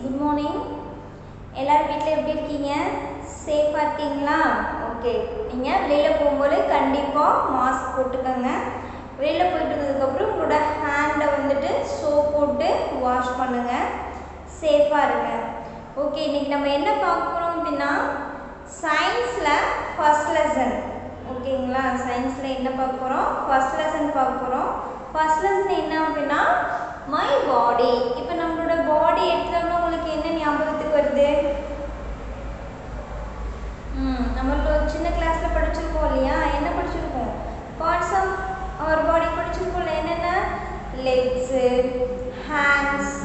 Good morning. எல்லாரும் வீட்டில் எப்படி இருக்கீங்க? சேஃபாக இருக்கீங்களா? ஓகே. நீங்கள் வெளியில் போகும்போது கண்டிப்பாக மாஸ்க் போட்டுக்கோங்க. வெளியில் போயிட்டு வந்ததுக்கப்புறம் உங்களோட ஹேண்டை வந்துட்டு சோப் போட்டு வாஷ் பண்ணுங்கள். சேஃபாக இருங்க. ஓகே, இன்றைக்கி நம்ம என்ன பார்க்க போகிறோம் அப்படின்னா சயின்ஸில் ஃபர்ஸ்ட் லெசன். ஓகேங்களா? சயின்ஸில் என்ன பார்க்க போகிறோம்? ஃபர்ஸ்ட் லெசன் பார்க்க போகிறோம். ஃபர்ஸ்ட் லெசன் என்ன அப்படின்னா மை பாடி. இப்போ நம்மளோட பாடி எடுத்தோம்னா உங்களுக்கு என்ன ஞாபகத்துக்கு வருது? நம்மளோட சின்ன கிளாஸில் படிச்சிருக்கோம் இல்லையா? என்ன படிச்சிருக்கோம்? பார்ட்ஸ் ஆஃப் அவர் பாடி படிச்சிருக்கோம்ல. என்னென்ன? Legs, hands,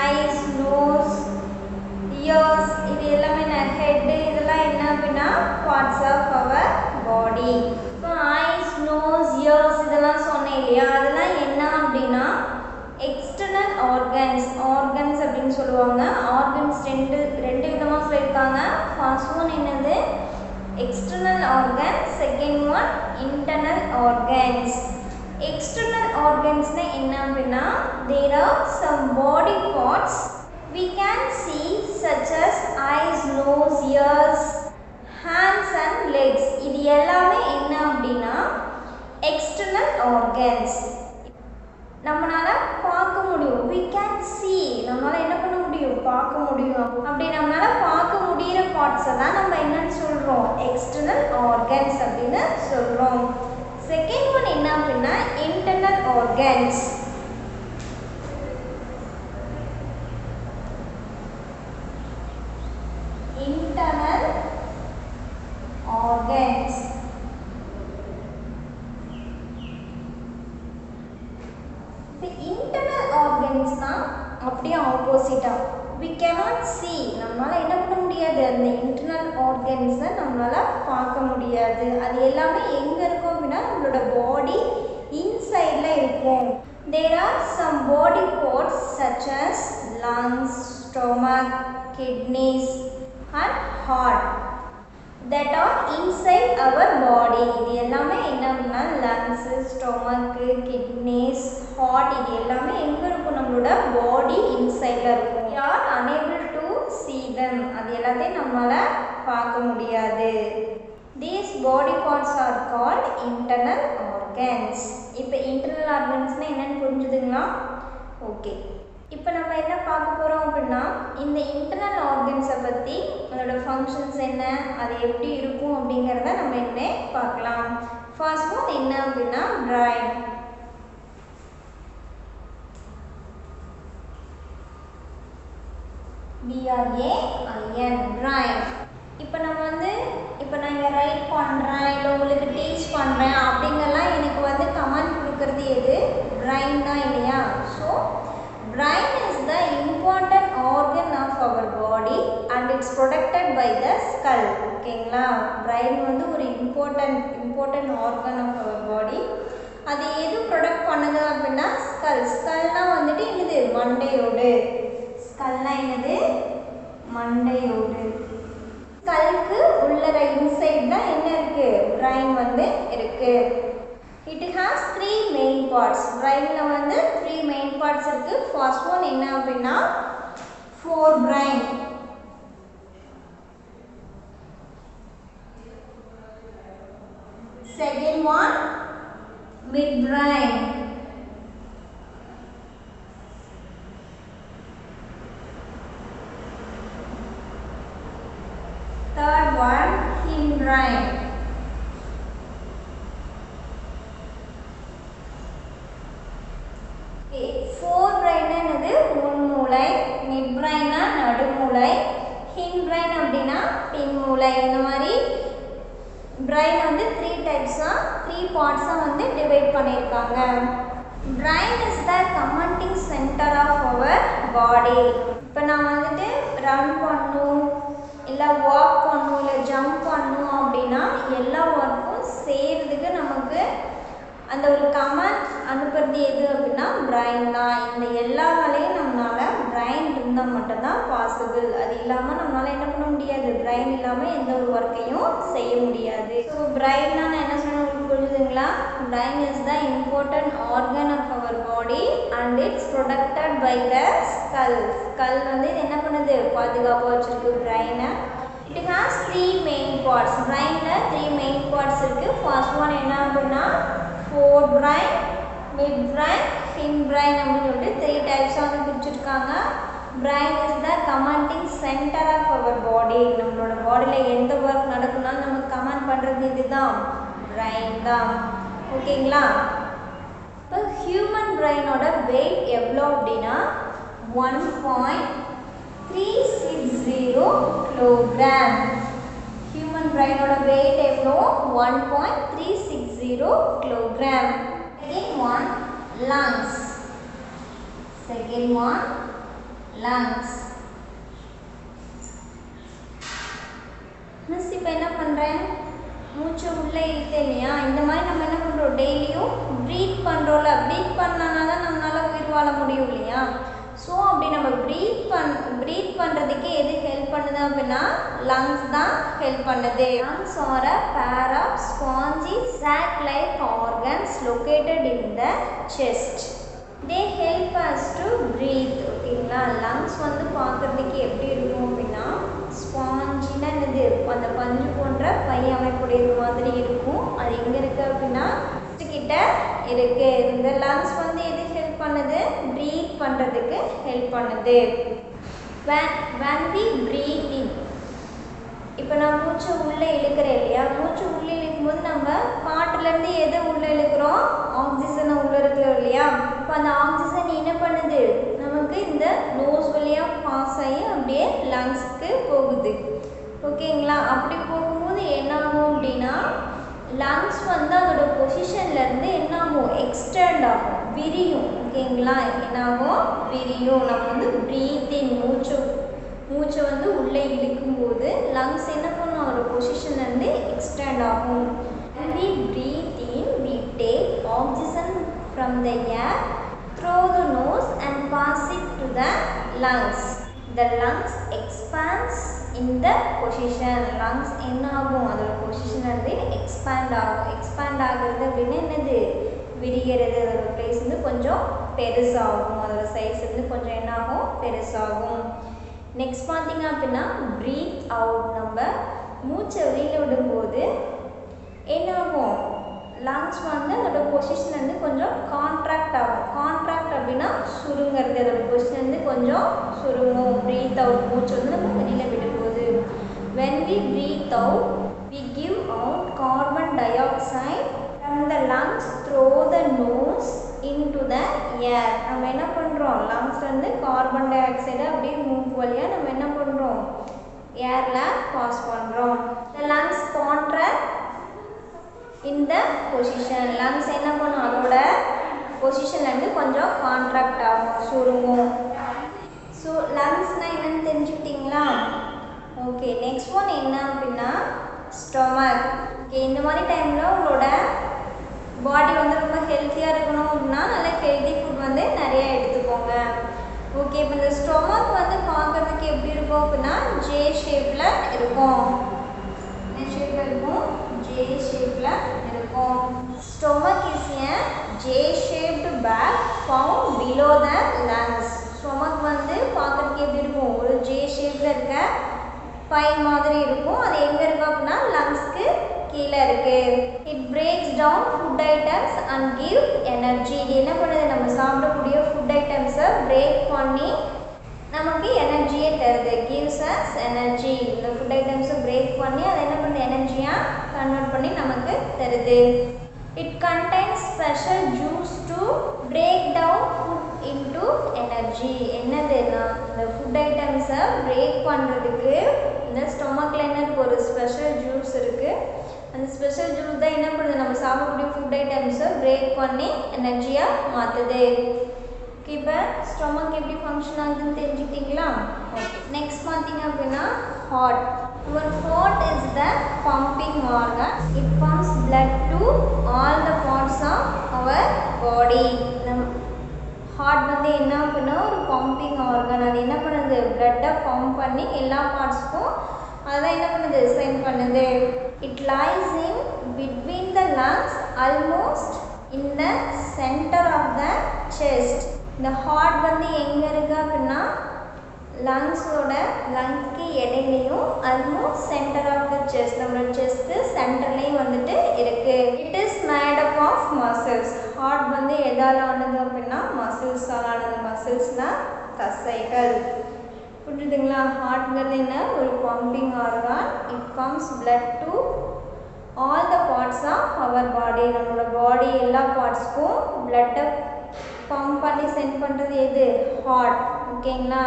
eyes, nose, ears, இது எல்லாமே ஹெட்டு, இதெல்லாம் என்ன அப்படின்னா பார்ட்ஸ் ஆஃப் அவர் பாடி. இப்போ ஐஸ், நோஸ், இயர்ஸ் இதெல்லாம் சொன்னேன் இல்லையா? அதெல்லாம் என்ன அப்படின்னா எக்ஸ்டர்னல் ஆர்கன்ஸ். ஆர்கன்ஸ் அப்படின்னு சொல்லுவாங்க. ஆர்கன்ஸ் ரெண்டு விதமாக சொல்லியிருக்காங்க. ஃபர்ஸ்ட் ஒன் என்னது? External organs. Second one internal organs. External ஆர்கன்ஸ்னால் என்ன அப்படின்னா there are some body parts we can see such as eyes, nose, ears, hands and legs. இது எல்லாமே என்ன அப்படின்னா எக்ஸ்டர்னல் ஆர்கன்ஸ். நம்மளால பார்க்க முடியும். we can see. நம்மளால என்ன பண்ண முடியும்? பார்க்க முடியும். அப்படி நம்மளால பார்க்க முடிகிற பார்ட்ஸை தான் நம்ம என்னன்னு சொல்கிறோம்? எக்ஸ்டர்னல் ஆர்கன்ஸ் அப்படின்னு சொல்கிறோம். செகண்ட் ஒன் என்ன அப்படின்னா இன்டர்னல் ஆர்கன்ஸ். Internal organs. இன்டர்னல் ஆர்கன்ஸ்னா அப்படியே ஆப்போசிட்டாக we cannot see. நம்மளால் என்ன பண்ண முடியாது? அந்த இன்டர்னல் ஆர்கன்ஸை நம்மளால் பார்க்க முடியாது. அது எல்லாமே எங்கே இருக்கும் அப்படின்னா நம்மளோட பாடி இன்சைடில் இருக்கும். there are some body parts such as lungs, stomach, kidneys and heart that are inside our body. இது எல்லாமே என்ன அப்படின்னா லங்ஸ், ஸ்டொமக்கு, கிட்னிஸ், ஹார்ட், இது எல்லாமே எங்கே இருக்கும்? நம்மளோட பாடி இன்சைடில் இருக்கும். we are unable to see them. அது எல்லாத்தையும் நம்மளால் பார்க்க முடியாது. these body parts are called internal organs. இப்போ இன்டர்னல் ஆர்கன்ஸ்னால் என்னென்னு புரிஞ்சுதுங்களா? ஓகே. இப்போ நம்ம என்ன பார்க்க போகிறோம் அப்படின்னா இந்த இன்டர்னல் ஆர்கன்ஸை பற்றி அதோட ஃபங்க்ஷன்ஸ் என்ன, அது எப்படி இருக்கும் அப்படிங்கிறத நம்ம என்ன பார்க்கலாம். ஃபர்ஸ்ட் ஒன் என்ன அப்படின்னா பிரைன். BRAIN brain. இப்போ நம்ம இப்போ நான் இங்கே ரைட் பண்ணுறேன் இல்லை உங்களுக்கு டீச் பண்ணுறேன் அப்படிங்கெல்லாம் எனக்கு கமெண்ட் கொடுக்கறது எது? பிரைன் தான் இல்லையா? So brain is the important organ of our body and it's protected by the skull. ஓகேங்களா? brain ஒரு important organ of our body. அது எது ப்ரொடெக்ட் பண்ணுது அப்படின்னா ஸ்கல். ஸ்கல்னா என்னது? மண்டையோடு. ஸ்கல்னா என்னது? மண்டையோடு. ஸ்கல்க்கு உள்ளர இன்சைட் தான் என்ன இருக்கு? brain இருக்கு. It has three main parts. Brainல 3 main parts இருக்கு. First one என்ன அப்படின்னா forebrain. Second one midbrain. Third one hindbrain. forebrain என்னது? முன்மூளை. midbrainனா நடுமூளை. hindbrain அப்படின்னா பின்மூளை. இந்த மாதிரி brain 3 டைப்ஸா 3 பார்ட்ஸா டிவைட் பண்ணியிருக்காங்க. brain is the commanding center of our body. இப்போ நான் ரன் பண்ணணும் இல்லை வாக் பண்ணணும் இல்லை ஜம்ப் பண்ணணும் அப்படின்னா எல்லா ஒர்க்கும் செய்கிறதுக்கு நமக்கு அந்த ஒரு கமாண்ட் அனுப்புறது எது அப்படின்னா பிரைன் தான். இந்த எல்லா வேலையும் நம்மளால் பிரைன் இருந்தால் மட்டும்தான் பாசிபிள். அது இல்லாமல் நம்மளால் என்ன பண்ண முடியாது? பிரைன் இல்லாமல் எந்த ஒரு ஒர்க்கையும் செய்ய முடியாது. ஸோ பிரைன்னா நான் என்ன சொன்னேன் உங்களுக்கு புரியுதுங்களா? brain is the important organ of our body and it's protected by the skull. skull வந்து இது என்ன பண்ணுது? பாதுகாப்பா வச்சிருக்கு brain. It has three main parts. brainல three main parts இருக்கு. first one என்ன அப்படின்னா forebrain, midbrain, hindbrain அப்படின்னு சொல்லிட்டு three types வந்து பிரிச்சிருக்காங்க. brain is the commanding center of our body. நம்மளோட பாடியில எந்த ஒர்க் நடக்குனாலும் நமக்கு கமாண்ட் பண்றது இதுதான் brain தான். ஓகேங்களா? இப்போ ஹியூமன் பிரெயினோட வெயிட் எவ்வளோ அப்படின்னா 1.360 கிலோகிராம். ஹியூமன் பிரெயினோட வெயிட் எவ்வளோ? 1.360 kilogram. Second one lungs. Second one lungs. Miss இப்போ என்ன பண்ணுறேன்? மூச்சு உள்ளே இழுத்தேன் இல்லையா? இந்த மாதிரி நம்ம என்ன பண்ணுறோம்? டெய்லியும் ப்ரீத் பண்ணுறோம்ல. ப்ரீத் பண்ணால் தான் நம்மளால் உயிர் வாழ முடியும் இல்லையா? ஸோ அப்படி நம்ம ப்ரீத் பண்ணுறதுக்கு எது ஹெல்ப் பண்ணுது அப்படின்னா லங்ஸ் தான் ஹெல்ப் பண்ணுது. Lungs R a pair of spongy sac-like organs located in the chest. They help us to breathe. ஓகேங்களா? லங்ஸ் வந்து பார்க்குறதுக்கு எப்படி இருக்கும் அப்படின்னா ஸ்பாஞ்சினா என்னது? அந்த பஞ்சு போன்ற பை அமைப்புடையது மாதிரி இருக்கும். அது எங்கே இருக்குது அப்படின்னா கிட்ட இருக்கு. இந்த லங்ஸ் வந்து எது ஹெல்ப் பண்ணுது? ப்ரீத் பண்ணுறதுக்கு ஹெல்ப் பண்ணுது. when we breathe in, இப்போ நான் மூச்சு உள்ளே இழுக்கிறேன் இல்லையா? மூச்சு உள்ளே இழுக்கும்போது நம்ம காற்றுலேருந்து எதை உள்ளே இழுக்கிறோம்? ஆக்சிஜனை உள்ளே இருக்கிறோம் இல்லையா? இப்போ அந்த ஆக்சிஜன் என்ன பண்ணுது? நமக்கு இந்த நோஸ் வழியாக பாஸ் ஆகி அப்படியே லங்ஸ்க்கு போகுது. ஓகேங்களா? அப்படி போகும்போது என்ன ஆகும் அப்படின்னா லங்ஸ் வந்து அதோட பொசிஷன்லேருந்து என்ன ஆகும்? எக்ஸ்டெண்ட் ஆகும், விரியும். ஓகேங்களா? என்ன ஆகும்? விரியும். நம்ம வந்து ப்ரீத்திங் மூச்சை வந்து உள்ளே இழுக்கும்போது லங்ஸ் என்ன பண்ணும்? அதோட பொசிஷன்லேருந்து எக்ஸ்டெண்ட் ஆகும். when we breathe in we take oxygen from the air through the nose and pass it to the lungs. The lungs expands in the position. lungs என்ன ஆகும்? அதோட பொசிஷன்லேருந்து எக்ஸ்பேண்ட் ஆகும். எக்ஸ்பேண்ட் ஆகிறது அப்படின்னு என்னது? விரிகிறது. அதோட பிளேஸ் வந்து கொஞ்சம் பெருசாகும். அதோட சைஸ் வந்து கொஞ்சம் என்ன ஆகும்? பெருசாகும். நெக்ஸ்ட் பார்த்தீங்க அப்படின்னா ப்ரீத் அவுட். நம்ம மூச்சை வெளியில் விடும்போது என்ன ஆகும்? லங்ஸ் வந்து அதோட பொசிஷன்லேருந்து கொஞ்சம் கான்ட்ராக்ட் ஆகும். கான்ட்ராக்ட் அப்படின்னா சுருங்கிறது. அதோட பொசிஷன்லேருந்து கொஞ்சம் சுருங்கும். ப்ரீத் அவுட் மூச்சு வந்து நம்ம வெளியில் விடும்போது. when we breathe out we give out carbon dioxide from the lungs through the nose into the air. நம்ம என்ன பண்ணுறோம்? லங்ஸ்லேருந்து கார்பன் டை ஆக்சைடை அப்படியே மூக்கு வழியாக நம்ம என்ன பண்ணுறோம்? ஏரில் பாஸ் பண்ணுறோம். the lungs contract in the position. Lungs என்ன பண்ணும்? அதோட பொசிஷன்லேருந்து கொஞ்சம் கான்ட்ராக்ட் ஆகும், சுருங்கும். ஸோ லங்ஸ்னால் என்னென்னு தெரிஞ்சுக்கிட்டிங்களா? ஓகே, நெக்ஸ்ட் ஒன் என்ன அப்படின்னா ஸ்டொமக். ஓகே, இந்த மாதிரி டைமில் உங்களோட பாடி வந்து ரொம்ப ஹெல்த்தியாக இருக்கணும் அப்படின்னா நல்ல ஹெல்த்தி ஃபுட் வந்து நிறையா எடுத்துக்கோங்க. ஓகே, இப்போ இந்த ஸ்டொமக் வந்து பார்க்குறதுக்கு எப்படி இருக்கும் அப்படின்னா ஜே ஷேப்பில் இருக்கும். என்ன ஷேப்பில் இருக்கும்? ஜே ஷேப்பில் இருக்கும். Stomach is a J-shaped bag found below the lungs. Stomach வந்து பார்க்குறதுக்கு எப்படி இருக்கும்? ஒரு ஜே ஷேப்பில் இருக்க பை மாதிரி இருக்கும். அது எங்கே இருக்கும் அப்படின்னா லங்ஸ்க்கு கீழே இருக்குது. It breaks down food items and give energy. இது என்ன பண்ணுது? நம்ம சாப்பிடக்கூடிய ஃபுட் ஐட்டம்ஸை பிரேக் பண்ணி நமக்கு எனர்ஜியை தருது. Gives us energy. இந்த ஃபுட் ஐட்டம்ஸை பிரேக் பண்ணி அதை என்ன பண்ணுது? எனர்ஜியாக கன்வெர்ட் பண்ணி நமக்கு தருது. It contains special juice to break down food into energy. என்னதுன்னா இந்த ஃபுட் ஐட்டம்ஸை பிரேக் பண்ணுறதுக்கு இந்த ஸ்டொமக்கில் என்ன இருக்குது? ஒரு ஸ்பெஷல் ஜூஸ் இருக்குது. அந்த ஸ்பெஷல் ஜூஸ் தான் என்ன பண்ணுது? நம்ம சாப்பிடக்கூடிய ஃபுட் ஐட்டம்ஸை பிரேக் பண்ணி எனர்ஜியாக மாற்றுது. இப்போ ஸ்டொமக் எப்படி ஃபங்க்ஷன் ஆகுதுன்னு தெரிஞ்சுக்கிட்டிங்களா? ஓகே, நெக்ஸ்ட் பார்த்தீங்க அப்படின்னா heart. Our heart is the pumping organ. It pumps blood to all the parts of our body. Heart வந்து என்ன அப்படின்னா ஒரு பம்பிங் ஆர்கன். அது என்ன பண்ணுது? பிளட்டை பம்ப் பண்ணி எல்லா பார்ட்ஸ்க்கும் அதான் என்ன பண்ணுது? சென்ட் பண்ணுது. It lies in between the lungs almost in the center of the chest. இந்த ஹார்ட் வந்து எங்கே இருக்குது அப்படின்னா லங்ஸ்க்கு இடையிலையும் almost centre of the chest, நம்மளோட செஸ்ட்டு சென்டர்லேயும் வந்துட்டு இருக்குது. It is made up of muscles. Heart வந்து எதால் ஆனது அப்படின்னா மசில்ஸால் ஆனது. மசில்ஸ்னால் தசைகள். புரியுதுங்களா? ஹார்ட்ங்கிறது என்ன? ஒரு pumping organ. It pumps blood to all the parts of our body. நம்மளோட பாடி எல்லா பார்ட்ஸ்க்கும் பிளட்டை பம்ப் பண்ணி சென்ட் பண்ணுறது எது? ஹார்ட். ஓகேங்களா?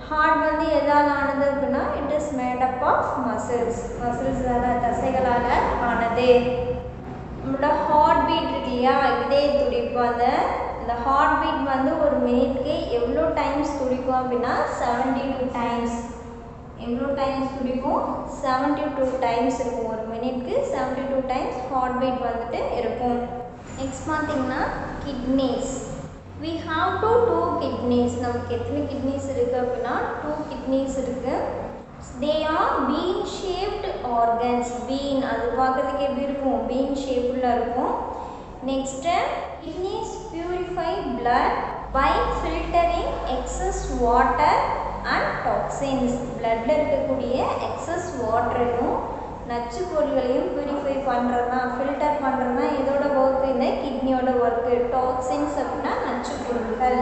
ஹார்ட் வந்து எதால் ஆனது அப்படின்னா it is made up of muscles. மசில்ஸால், தசைகளால் ஆனது. நம்மளோட ஹார்ட் பீட் இருக்கு இல்லையா, இதே துடிப்பு. இந்த ஹார்ட் பீட் வந்து ஒரு மினிட்க்கு எவ்வளோ டைம்ஸ் துடிக்கும் அப்படின்னா 72 டைம்ஸ். எவ்வளோ டைம்ஸ் துடிக்கும்? 72 டைம்ஸ் இருக்கும். ஒரு மினிட்க்கு 72 டைம்ஸ் ஹார்ட் பீட் வந்துட்டு இருக்கும். நெக்ஸ்ட் பார்த்தீங்கன்னா kidneys. we have two kidneys. நமக்கு எத்தனை கிட்னிஸ் இருக்குது அப்படின்னா 2 கிட்னிஸ் இருக்குது. they are bean shaped organs. bean அது பார்க்குறதுக்கு எப்படி இருக்கும்? bean ஷேப்பில் இருக்கும். Next kidneys purify blood by filtering excess water and toxins. bloodல இருக்கக்கூடிய excess வாட்டரையும் நச்சு பொருள்களையும் பியூரிஃபை பண்ணுறதுனா, ஃபில்டர் பண்ணுறதுனா இதோட ஒர்க்கு, இந்த கிட்னியோட ஒர்க்கு. டாக்ஸின்ஸ் அப்படின்னா நச்சு பொருட்கள்.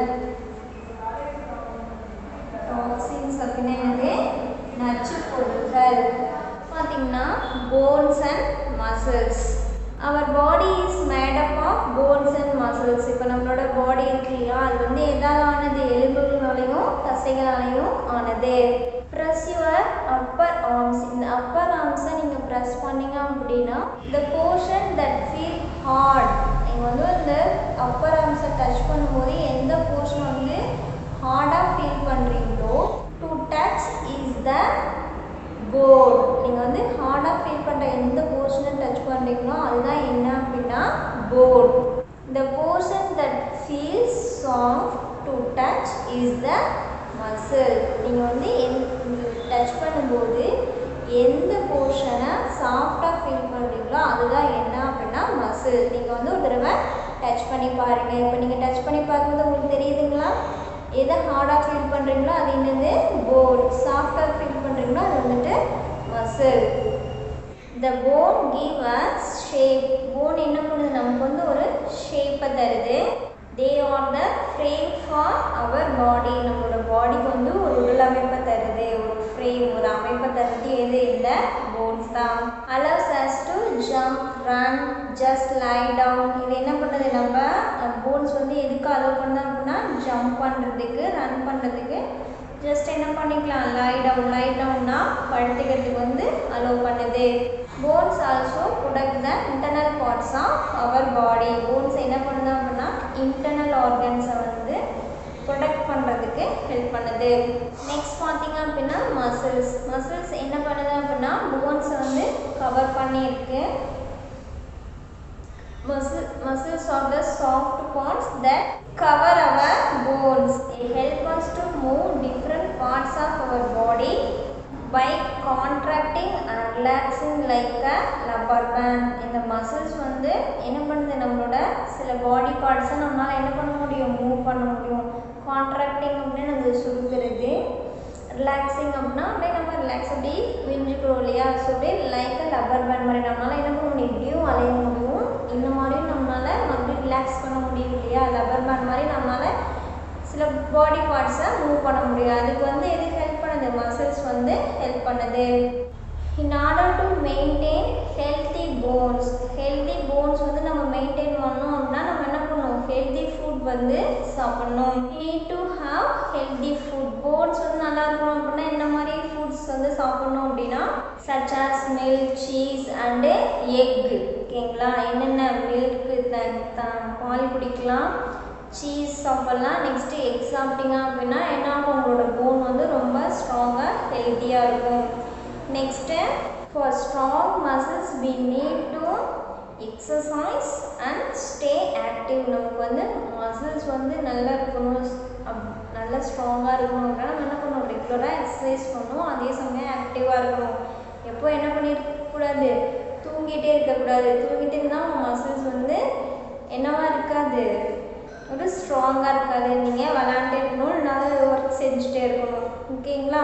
டாக்ஸின்ஸ் அப்படின்னா என்னது? நச்சு பொருட்கள். பார்த்தீங்கன்னா bones and muscles. Our body is made up of bones and muscles. இப்போ நம்மளோட பாடி இருக்கு இல்லையா, அது வந்து எதால் ஆனது? எலும்புகளாலையும் தசைகளாலையும் ஆனது. Press your Appar arms. இந்த அப்பர் ஆர்ம்ஸை நீங்கள் ப்ரெஸ் பண்ணிங்க அப்படின்னா இந்த போர்ஷன் தட் ஃபீல் ஹார்ட். நீங்கள் வந்து இந்த அப்பர் ஆர்ம்ஸை டச் பண்ணும்போது எந்த போர்ஷன் வந்து ஹார்டாக ஃபீல் பண்ணுறீங்களோ, to touch is the phone. நீங்கள் வந்து ஹார்டாக ஃபீல் பண்ணுற எந்த போர்ஷனை டச் பண்ணுறீங்களோ அதுதான் என்ன அப்படின்னா phone. the portion that feels soft to touch is the muscle. நீங்கள் வந்து டச் பண்ணும்போது எந்த போர்ஷனை சாஃப்டாக ஃபீல் பண்ணுறீங்களோ அதுதான் என்ன அப்படின்னா மசில். நீங்கள் வந்து ஒரு தடவை டச் பண்ணி பாருங்கள். இப்போ நீங்கள் டச் பண்ணி பார்க்கும்போது உங்களுக்கு தெரியுதுங்களா? எதை ஹார்டாக ஃபீல் பண்ணுறீங்களோ அது என்னது? போன். சாஃப்டாக ஃபீல் பண்ணுறீங்களோ அது வந்துட்டு muscle. the bone give us shape. bone என்ன பண்ணுது? நமக்கு வந்து ஒரு ஷேப்பை தருது. they are the frame for our body. நம்மளோட பாடிக்கு வந்து ஒரு உடல் அமைப்பை தருது, ஒரு ஃப்ரேம், ஒரு அமைப்பை தருது எது? இந்த போன்ஸ் தான். allows us to jump, run, just lie down. இது என்ன பண்ணுது? நம்ம போன்ஸ் வந்து எதுக்கு அலோவ் பண்ண அப்படின்னா ஜம்ப் பண்ணுறதுக்கு, ரன் பண்ணுறதுக்கு. ஜஸ்ட் என்ன பண்ணிக்கலாம்? லை டவுன்னா படுத்துக்கிறதுக்கு வந்து அலோவ் பண்ணுது. Bones also protect the internal parts of our body. Bones என்ன பண்ணுது அப்படின்னா இன்டர்னல் ஆர்கன்ஸை வந்து ப்ரொடக்ட் பண்ணுறதுக்கு ஹெல்ப் பண்ணுது. நெக்ஸ்ட் பார்த்தீங்க அப்படின்னா மசில்ஸ். மசில்ஸ் என்ன பண்ணுது அப்படின்னா போன்ஸை வந்து கவர் பண்ணியிருக்கு. Muscles are the soft parts that cover our bones. They help us to move different parts of our body by contracting and relaxing like a rubber band. இந்த muscles வந்து என்ன பண்ணுது? நம்மளோட சில பாடி பார்ட்ஸை நம்மளால் என்ன பண்ண முடியும்? மூவ் பண்ண முடியும். கான்ட்ராக்டிங் அப்படின்னு நம்ம சுருக்கிறது. ரிலாக்ஸிங் அப்படின்னா அப்படியே நம்ம ரிலாக்ஸ் அப்படி விரிஞ்சுக்கிறோம் இல்லையா? ஸோ அப்படியே லைக் ரப்பர் பேண்ட் மாதிரி நம்மளால் என்ன பண்ண முடியும்? இப்படியும் அலைய முடியும், இந்த மாதிரியும் நம்மளால் மறுபடியும் ரிலாக்ஸ் பண்ண முடியும் இல்லையா? ரப்பர் பேண்ட் மாதிரி நம்மளால் சில பாடி பார்ட்ஸை மூவ் பண்ண முடியும். அதுக்கு வந்து எது ஹெல்ப் பண்ணுது? மசில்ஸ் வந்து ஹெல்ப் பண்ணுது. in order to maintain healthy bones. healthy bones வந்து நம்ம மெயின்டைன் பண்ணணும் அப்படின்னா நம்ம என்ன பண்ணணும்? ஹெல்தி ஃபுட் வந்து சாப்பிடணும். need to have healthy food. bones வந்து நல்லா இருக்கணும் அப்படின்னா என்ன மாதிரி ஃபுட்ஸ் வந்து சாப்பிடணும் அப்படின்னா such as milk, cheese and egg. ஓகேங்களா? என்னென்ன? மில்க்கு, பால் குடிக்கலாம், சீஸ் சாப்பிட்லாம், நெக்ஸ்ட்டு எக் சாப்பிட்டீங்க அப்படின்னா என்ன ஆகும்? உங்களோட போன் வந்து ரொம்ப ஸ்ட்ராங்காக ஹெல்த்தியாக இருக்கும். Next for strong muscles we need to exercise and stay active. நமக்கு வந்து மசில்ஸ் வந்து நல்லா இருக்கணும், நல்லா ஸ்ட்ராங்காக இருக்கணும் அப்படின்னா நம்ம என்ன பண்ணணும்? ரெகுலராக எக்ஸசைஸ் பண்ணணும், அதே சமயம் ஆக்டிவாக இருக்கணும். எப்போ என்ன பண்ணிடக்கூடாது? தூங்கிட்டே இருக்கக்கூடாது. தூங்கிட்டு இருந்தால் உங்கள் மசில்ஸ் வந்து என்னவா இருக்காது, ஒரு ஸ்ட்ராங்காக இருக்காது. நீங்கள் விளாண்டே இருக்கணும், இல்லைனா ஒர்க் செஞ்சுட்டே இருக்கணும். ஓகேங்களா?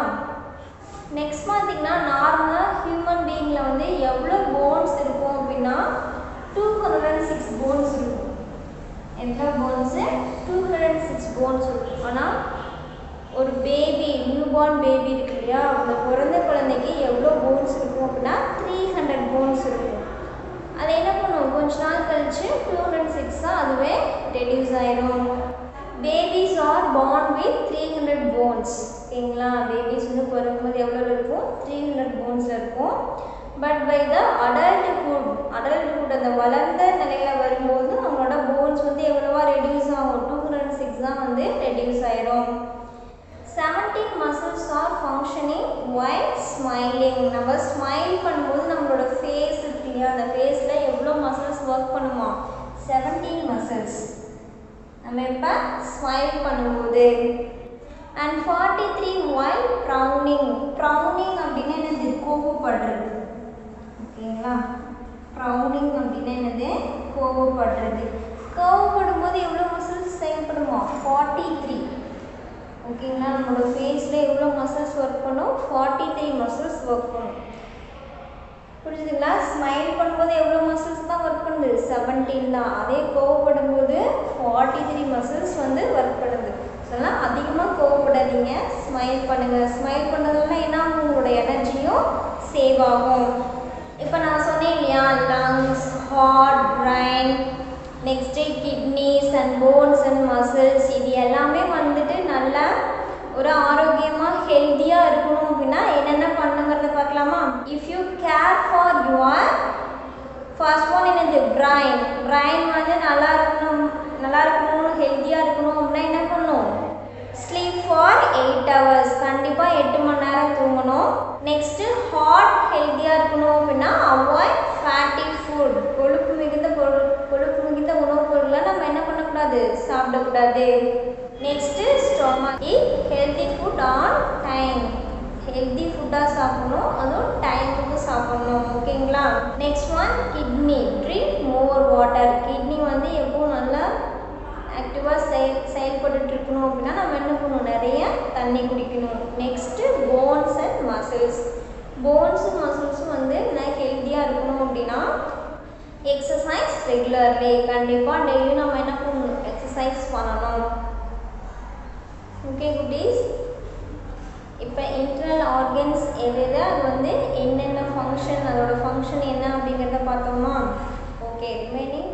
நெக்ஸ்ட் பார்த்திங்கன்னா நார்மலாக ஹியூமன் பீயிங்கில் வந்து எவ்வளோ போன்ஸ் இருக்கும் அப்படின்னா 206 போன்ஸ் இருக்கும். எவ்வளோ போன்ஸு? 206 போன்ஸ் இருக்கும். ஆனால் ஒரு பேபி, நியூபார்ன் பேபி இருக்கு இல்லையா, அந்த பிறந்த குழந்தைக்கு எவ்வளோ போன்ஸ் இருக்கும் அப்படின்னா 300 போன்ஸ் இருக்கும். அதை என்ன பண்ணுவோம், கொஞ்ச நாள் கழிச்சு 206 அதுவே ரெடியூஸ் ஆயிடும். Babies are born with 300 bones. ஓகேங்களா? பேபிஸ் வந்து பிறக்கும்போது எவ்வளோ இருக்கும், 300 போன்ஸில் இருக்கும். பட் பை த அடல்ட்ஹுட் அந்த வளர்ந்த நிலையில் வரும்போது நம்மளோட போன்ஸ் வந்து எவ்வளோவா ரெடியூஸ் ஆகும், 206 தான் வந்து ரெடியூஸ் ஆயிடும். 17 muscles are functioning while smiling. நம்ம ஸ்மைல் பண்ணும்போது நம்மளோட ஃபேஸ் இருக்கு இல்லையா, அந்த ஃபேஸில் எவ்வளோ மசில்ஸ் ஒர்க் பண்ணுமா, 17 muscles நம்ம இப்போ ஸ்மைல் பண்ணும்போது. And 43 while frowning. frowning அப்படின்னா என்னது, கோபப்படுறது. ஓகேங்களா? frowning அப்படின்னா என்னது, கோபப்படுறது. கோபப்படும்போது எவ்வளோ மசில்ஸ் செயல்படுமா, 43. ஓகேங்களா? நம்மளோட ஃபேஸில் எவ்வளோ மசில்ஸ் ஒர்க் பண்ணும், 43 மசில்ஸ் ஒர்க் பண்ணும். புரிஞ்சுதுங்களா? ஸ்மைல் பண்ணும்போது எவ்வளோ மசில்ஸ் தான் ஒர்க் பண்ணுது, 17 தான். அதே கோவப்படும்போது 43 மசில்ஸ் வந்து ஒர்க் பண்ணுது. அதெல்லாம் அதிகமாக கோவப்படாதீங்க, ஸ்மைல் பண்ணுங்கள். ஸ்மைல் பண்ணுறதுனால என்ன ஆகும், உங்களோட எனர்ஜியும் சேவ் ஆகும். இப்போ நான் சொன்னேன் இல்லையா, lungs, heart, brain, next kidneys and bones and muscles, இது எல்லாமே வந்துட்டு நல்லா ஒரு ஆரோக்கியமாக ஹெல்த்தியாக இருக்கணும் அப்படின்னா என்னென்ன பண்ணுங்கிறத பார்க்கலாமா? If you care for your first one என்னது, பிரைன் வந்து நல்லா இருக்கணும், ஹெல்த்தியாக இருக்கணும் அப்படின்னா என்ன பண்ணணும், ஸ்லீப் ஃபார் 8 hours, கண்டிப்பாக 8 மணி நேரம் தூங்கணும். நெக்ஸ்ட்டு ஹார்ட் ஹெல்த்தியாக இருக்கணும் அப்படின்னா அவாய்ட் ஃபேட்டி ஃபுட், கொழுப்பு மிகுந்த உணவுப் பொருளை நம்ம என்ன பண்ணக்கூடாது, சாப்பிடக்கூடாது. Next stomach, healthy food on time, healthy ஃபுட்டாக சாப்பிடணும், அதுவும் டைமுக்கு சாப்பிடணும். ஓகேங்களா? நெக்ஸ்ட் ஒன் கிட்னி, ட்ரிங்க் மோர் வாட்டர். கிட்னி வந்து எப்பவும் நல்லா ஆக்டிவாக செயல்பட்டு இருக்கணும் அப்படின்னா நம்ம என்ன பண்ணணும், நிறைய தண்ணி குடிக்கணும். Next bones and muscles. போன்ஸும் மசில்ஸும் வந்து நல்லா ஹெல்த்தியாக இருக்கணும் அப்படின்னா எக்ஸசைஸ் ரெகுலர்லி, கண்டிப்பாக டெய்லியும் நம்ம என்ன பண்ணணும், எக்ஸசைஸ் பண்ணணும். ஓகே குட்டீஸ், இப்போ இன்டர்னல் ஆர்கன்ஸ் எது அது வந்து என்னென்ன ஃபங்க்ஷன், அதோட ஃபங்க்ஷன் என்ன அப்படிங்கிறத பார்த்தோமா? Okay, remaining